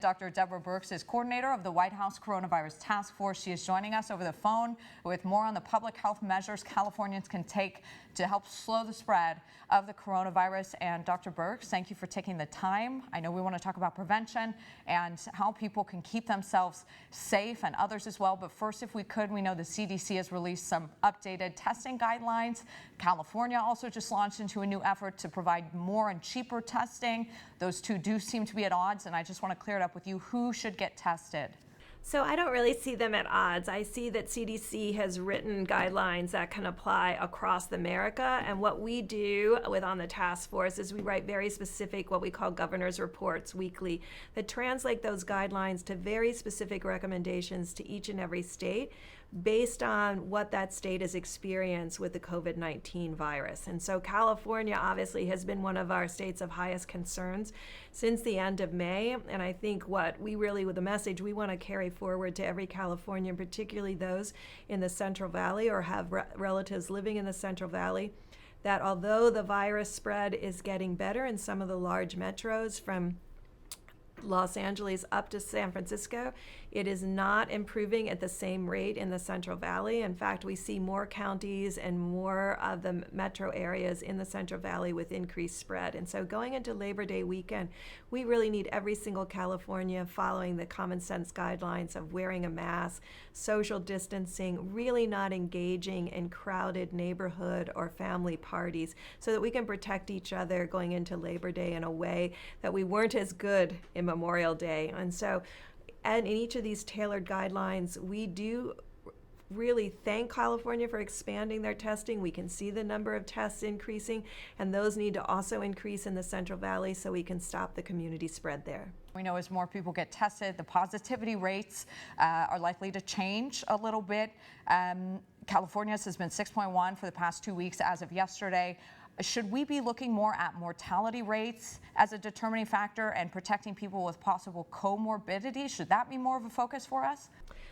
Dr. Deborah Birx is coordinator of the White House Coronavirus Task Force. She is joining us over the phone with more on the public health measures Californians can take to help slow the spread of the coronavirus. And Dr. Birx, thank you for taking the time. I know we want to talk about prevention and how people can keep themselves safe and others as well. But first, if we could, we know the CDC has released some updated testing guidelines. California also just launched into a new effort to provide more and cheaper testing. Those two do seem to be at odds, and I just want to clear it up with you. Who should get tested? So I don't really see them at odds. I see that CDC has written guidelines that can apply across America. And what we do on the task force is we write very specific, what we call governor's reports weekly, that translate those guidelines to very specific recommendations to each and every state based on what that state has experienced with the COVID-19 virus. And so California obviously has been one of our states of highest concerns since the end of May. And I think what we really, with the message we want to carry forward to every Californian, particularly those in the Central Valley or have relatives living in the Central Valley, that although the virus spread is getting better in some of the large metros from Los Angeles up to San Francisco, it is not improving at the same rate in the Central Valley. In fact, we see more counties and more of the metro areas in the Central Valley with increased spread. And so going into Labor Day weekend, we really need every single California following the common sense guidelines of wearing a mask, social distancing, really not engaging in crowded neighborhood or family parties so that we can protect each other going into Labor Day in a way that we weren't as good in Memorial Day. And in each of these tailored guidelines, we do really thank California for expanding their testing. We can see the number of tests increasing, and those need to also increase in the Central Valley so we can stop the community spread there. We know as more people get tested, the positivity rates are likely to change a little bit. California's has been 6.1 for the past 2 weeks as of yesterday. Should we be looking more at mortality rates as a determining factor and protecting people with possible comorbidities? Should that be more of a focus for us?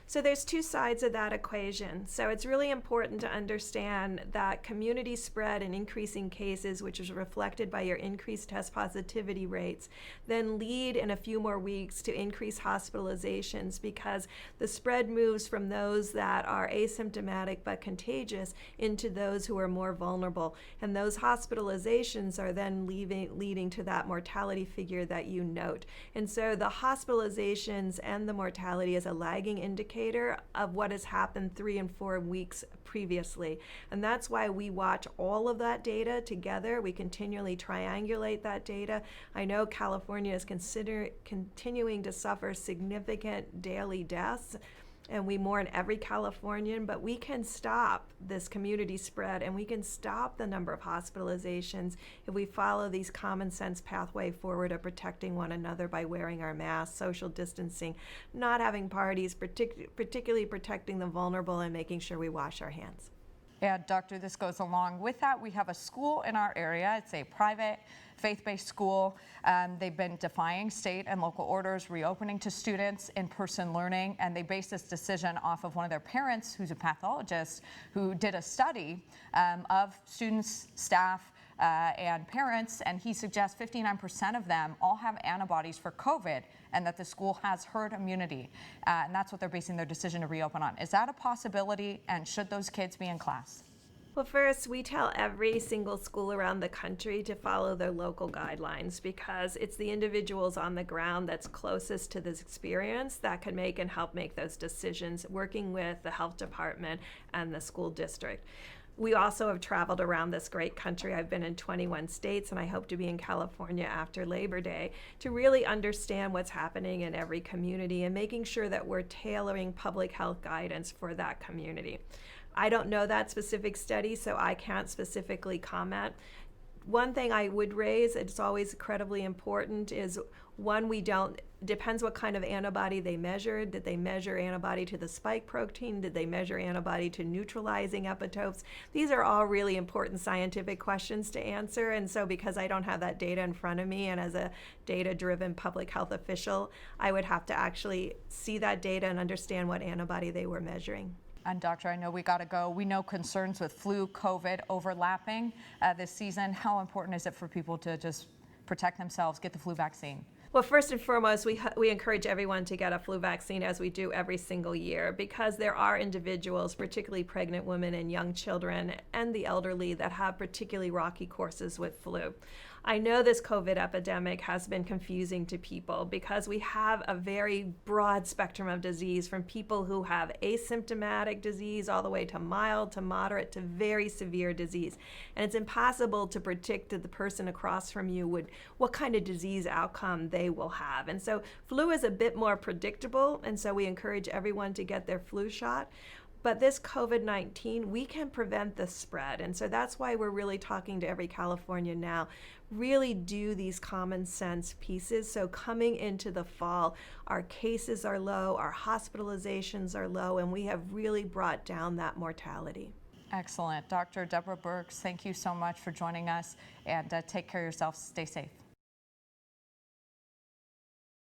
So there's two sides of that equation. So it's really important to understand that community spread and increasing cases, which is reflected by your increased test positivity rates, then lead in a few more weeks to increased hospitalizations because the spread moves from those that are asymptomatic but contagious into those who are more vulnerable. And those hospitalizations are then leading to that mortality figure that you note. And so the hospitalizations and the mortality is a lagging indicator of what has happened 3 and 4 weeks previously. And that's why we watch all of that data together. We continually triangulate that data. I know California is continuing to suffer significant daily deaths, and we mourn every Californian, but we can stop this community spread and we can stop the number of hospitalizations if we follow these common sense pathway forward of protecting one another by wearing our masks, social distancing, not having parties, particularly protecting the vulnerable and making sure we wash our hands. Yeah, Doctor, this goes along with that. We have a school in our area. It's a private faith-based school. They've been defying state and local orders, reopening to students in-person learning, and they based this decision off of one of their parents, who's a pathologist, who did a study of students, staff, and parents, and he suggests 59% of them all have antibodies for COVID and that the school has herd immunity. And that's what they're basing their decision to reopen on. Is that a possibility, and should those kids be in class? Well, first, we tell every single school around the country to follow their local guidelines because it's the individuals on the ground that's closest to this experience that can make and help make those decisions, working with the health department and the school district. We also have traveled around this great country. I've been in 21 states, and I hope to be in California after Labor Day to really understand what's happening in every community and making sure that we're tailoring public health guidance for that community. I don't know that specific study, so I can't specifically comment. One thing I would raise, it's always incredibly important, is one, depends what kind of antibody they measured. Did they measure antibody to the spike protein? Did they measure antibody to neutralizing epitopes? These are all really important scientific questions to answer. And so because I don't have that data in front of me and as a data-driven public health official, I would have to actually see that data and understand what antibody they were measuring. And Doctor, I know we got to go. We know concerns with flu, COVID overlapping this season. How important is it for people to just protect themselves, get the flu vaccine? Well, first and foremost, we encourage everyone to get a flu vaccine, as we do every single year, because there are individuals, particularly pregnant women and young children and the elderly, that have particularly rocky courses with flu. I know this COVID epidemic has been confusing to people because we have a very broad spectrum of disease, from people who have asymptomatic disease all the way to mild to moderate to very severe disease. And it's impossible to predict to the person across from you what kind of disease outcome they will have. And so flu is a bit more predictable, and so we encourage everyone to get their flu shot. But this COVID-19, we can prevent the spread. And so that's why we're really talking to every Californian now. Really do these common sense pieces. So coming into the fall, our cases are low, our hospitalizations are low, and we have really brought down that mortality. Excellent. Dr. Deborah Birx, thank you so much for joining us, and take care of yourself. Stay safe.